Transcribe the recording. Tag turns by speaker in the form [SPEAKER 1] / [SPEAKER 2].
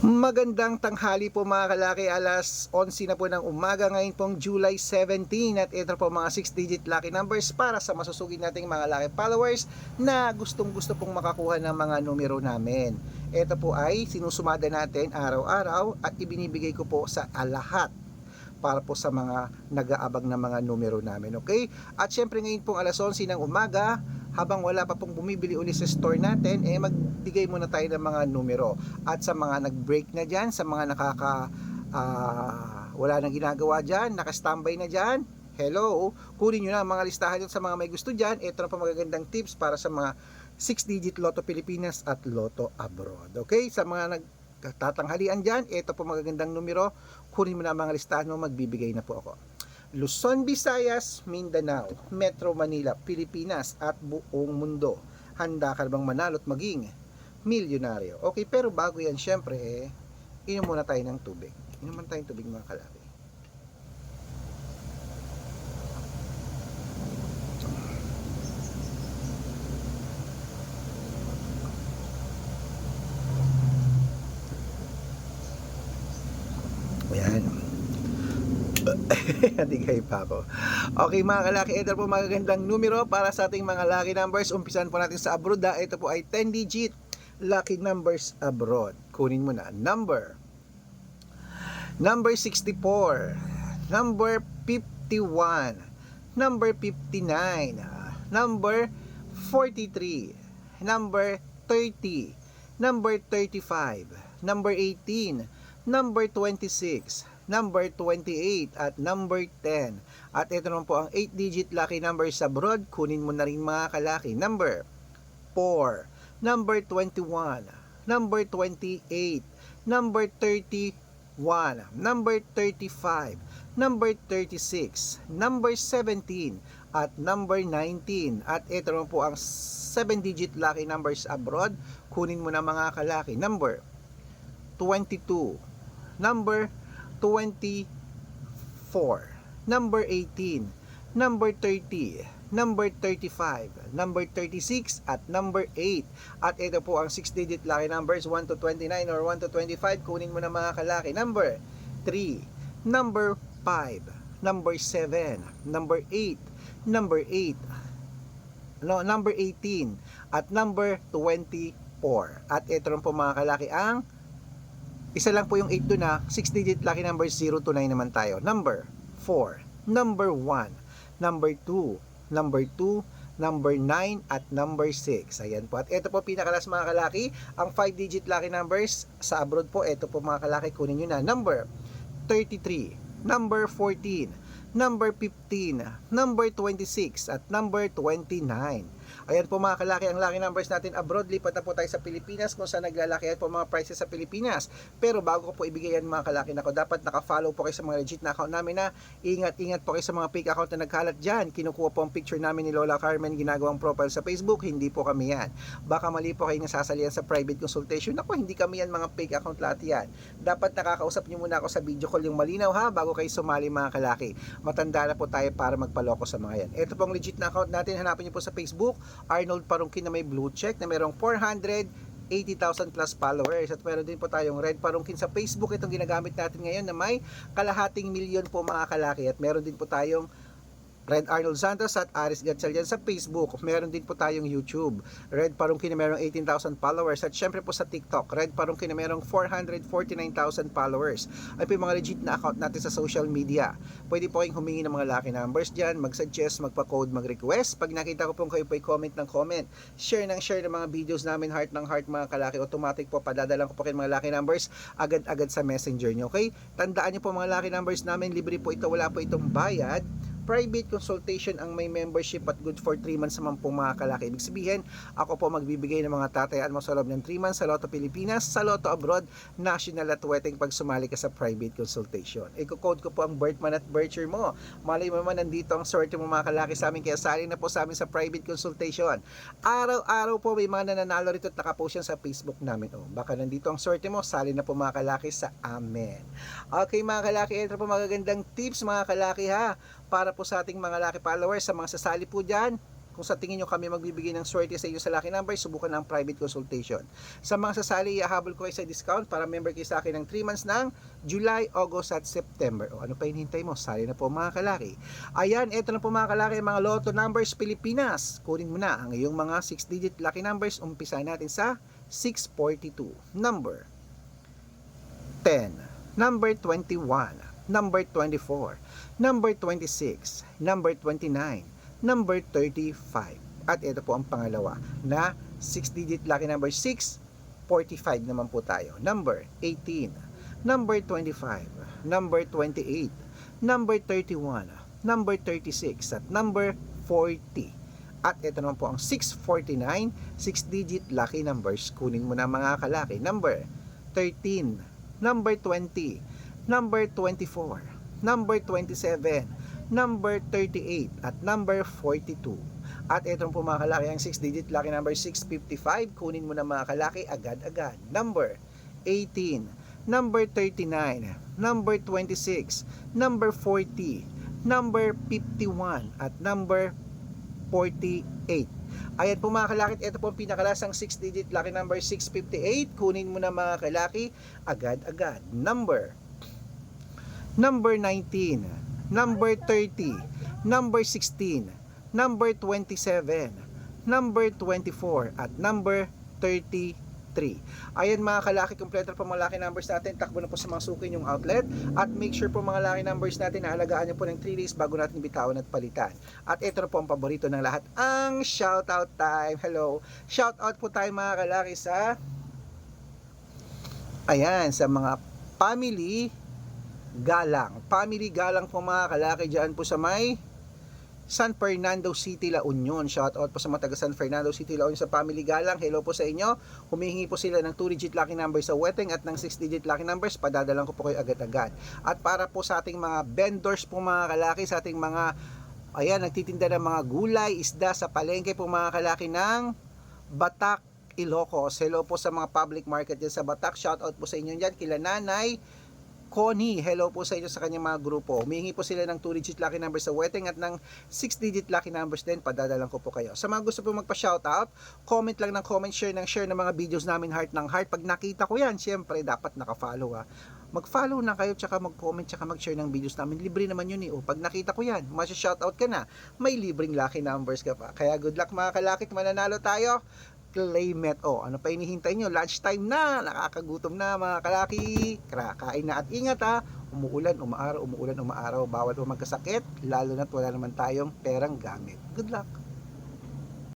[SPEAKER 1] Magandang tanghali po mga kalaki, alas 11 na po ng umaga ngayon pong July 17 at ito po mga 6-digit lucky numbers para sa masusugid nating mga lucky followers na gustong gusto pong makakuha ng mga numero namin. Ito po ay sinusumada natin araw-araw at ibinibigay ko po sa lahat para po sa mga nag-aabang na mga numero namin, okay? At syempre ngayon pong alas 11 ng umaga, habang wala pa pong bumibili ulit sa store natin, magbigay muna tayo ng mga numero. At sa mga nag-break na dyan, sa mga wala nang ginagawa dyan, naka-standby na dyan, hello, kunin nyo na ang mga listahan sa mga may gusto dyan. Ito na po magagandang tips para sa mga 6-digit Lotto Pilipinas at Lotto Abroad, okay? Sa mga nagtatanghalian dyan, ito po magagandang numero, kunin mo na ang mga listahan mo, magbibigay na po ako. Luzon, Visayas, Mindanao, Metro Manila, Pilipinas at buong mundo. Handa ka bang manalo at maging milyonaryo? Okay, pero bago yan, syempre, inom muna tayo ng tubig. Inom muna tayong tubig mga kalaki. Ayan. Natigay pa ako. Okay mga kalaki, ito po magagandang numero para sa ating mga lucky numbers. Umpisan po natin sa abroad. Ito po ay 10-digit lucky numbers abroad. Kunin mo na. Number 64, number 51, number 59, number 43, number 30, number 35, number 18, number 26, number 28 at number 10. At ito naman po ang 8-digit lucky numbers abroad. Kunin mo na rin mga kalaki. Number 4, number 21, number 28, number 31, number 35, number 36, number 17 at number 19. At ito naman po ang 7-digit lucky numbers abroad. Kunin mo na mga kalaki. Number 22, number 24, number 18, number 30, number 35, number 36 at number 8. At ito po ang 6-digit lucky numbers 1 to 29 or 1 to 25. Kunin mo na mga kalaki. Number 3, number 5, number 7, number 8, number 8, number 18 at number 24. At ito rin po mga kalaki ang isa lang po yung 8 doon na 6-digit lucky numbers 0 to 9 naman tayo. Number 4, number 1, number 2, number 2, number 9 at number 6. Ayan po. At ito po pinakalas mga kalaki, ang 5-digit lucky numbers sa abroad po. Ito po mga kalaki, kunin nyo na. Number 33, number 14, number 15, number 26 at number 29. Ayan po mga kalaki ang lucky numbers natin abroad. Lipat na po tayo sa Pilipinas kung saan naglalakihan po mga prices sa Pilipinas. Pero bago ko po ibigay yan mga kalaki, nako, dapat naka-follow po kayo sa mga legit na account namin na ingat-ingat po kayo sa mga fake account na nagkalat dyan. Kinukuha po ang picture namin ni Lola Carmen, ginagawang profile sa Facebook. Hindi po kami yan. Baka mali po kayo nasasalihan sa private consultation. Ako, hindi kami yan, mga fake account lahat yan. Dapat nakakausap nyo muna ako sa video call yung malinaw ha, bago kayo sumali mga kalaki. Matanda na po tayo para magpaloko sa mga yan. Ito pong legit na account natin, hanapin nyo po sa Facebook, Arnold Parungkin na may blue check na merong 480,000 plus followers. At meron din po tayong Red Parungkin sa Facebook. Itong ginagamit natin ngayon na may kalahating milyon po mga kalaki. At meron din po tayong Red Arnold Santos at Aris Gatchalian sa Facebook. Meron din po tayong YouTube, Red Parungkin na merong 18,000 followers. At syempre po sa TikTok, Red Parungkin na merong 449,000 followers. Ay po yung mga legit na account natin sa social media. Pwede po kayong humingi ng mga lucky numbers dyan, mag-suggest, magpa-code, mag-request. Pag nakita ko po kayo po comment ng comment, share ng mga videos namin, heart ng heart mga kalaki, automatic po padadalan ko po kayo mga lucky numbers agad-agad sa messenger nyo, okay? Tandaan nyo po mga lucky numbers namin, libre po ito, wala po itong bayad. Private consultation ang may membership at good for 3 months naman po mga kalaki. Ibig sabihin, ako po magbibigay ng mga tatayaan mo sa loob ng 3 months sa Lotto Pilipinas, sa Lotto Abroad, national at wedding pag sumali ka sa private consultation. Iko-code ko po ang birth month at birth year mo. Malay mo naman, nandito ang swerte mo mga kalaki sa amin, kaya sali na po sa amin sa private consultation. Araw-araw po may mga nananalo rito at nakapost yan sa Facebook namin. Oh, baka nandito ang swerte mo, sali na po mga kalaki sa amin. Okay mga kalaki, ito po magagandang tips mga kalaki ha, para po sa ating mga lucky followers, sa mga sasali po dyan. kung sa tingin nyo kami magbibigay ng swerte sa inyo sa lucky numbers, subukan ng private consultation. Sa mga sasali, ihahabol ko kayo sa discount para member kayo sa akin ng 3 months ng July, August at September. O ano pa hinihintay mo? Sali na po mga kalaki. Ayan, eto na po mga kalaki, mga Lotto numbers Pilipinas. Kunin mo na ang iyong mga 6-digit lucky numbers. Umpisa natin sa 642. Number 10, number 21, number 24, number 26, number 29, number 35. At ito po ang pangalawa na 6-digit lucky number 645 naman po tayo. Number 18, number 25, number 28, number 31, number 36, at number 40. At ito naman po ang 649, 6-digit lucky numbers. Kunin mo na mga kalaki. Number 13, number 20, number 24, number 27, number 38, at number 42. At ito po mga kalaki ang 6-digit lucky number 655. Kunin mo na mga kalaki agad-agad. Number 18, number 39, number 26, number 40, number 51, at number 48. Ayan po mga kalaki, ito po ang pinakalasang 6-digit lucky number 658. Kunin mo na mga kalaki agad-agad. Number 19, number 30, number 16, number 27, number 24, at number 33. Ayan mga kalaki, kompleto po mga lucky numbers natin. Takbo na po sa mga suki yung outlet. At make sure po mga lucky numbers natin na halagaan nyo po ng 3 days bago natin bitawan at palitan. At ito na po ang paborito ng lahat, ang shoutout time. Hello, shoutout po tayo mga kalaki sa ayan, sa mga family galang. Family galang po mga kalaki dyan po sa may San Fernando City, La Union. Shout out po sa mga taga San Fernando City, La Union sa family galang. Hello po sa inyo. Humihingi po sila ng 2-digit lucky numbers sa wedding at ng 6-digit lucky numbers. Padadalan ko po kayo agad-agad. At para po sa ating mga vendors po mga kalaki, sa ating mga ayan, nagtitinda ng mga gulay, isda sa palengke po mga kalaki ng Batak, Ilocos. Hello po sa mga public market dyan sa Batak. Shout out po sa inyo dyan. Kila Nanay Connie, hello po sa inyo sa kanyang mga grupo. Humihingi po sila ng 2-digit lucky numbers sa wedding at ng 6-digit lucky numbers din. Padadalan ko po kayo. Sa mga gusto po magpa-shoutout, comment lang ng comment, share ng mga videos namin heart ng heart. Pag nakita ko yan, syempre dapat naka-follow ha. Mag-follow na kayo, tsaka mag-comment, tsaka mag-share ng videos namin. Libre naman yun eh. O, pag nakita ko yan, masya-shoutout ka na, may libreng lucky numbers ka pa. Kaya good luck mga kalakit, mananalo tayo. Claim it. Oh, ano pa hinihintay nyo? Lunchtime na, nakakagutom na mga kalaki. Kain na at ingat ha. Umuulan, umaaraw, bawal po magkasakit, lalo na't wala naman tayong perang gamit. Good luck.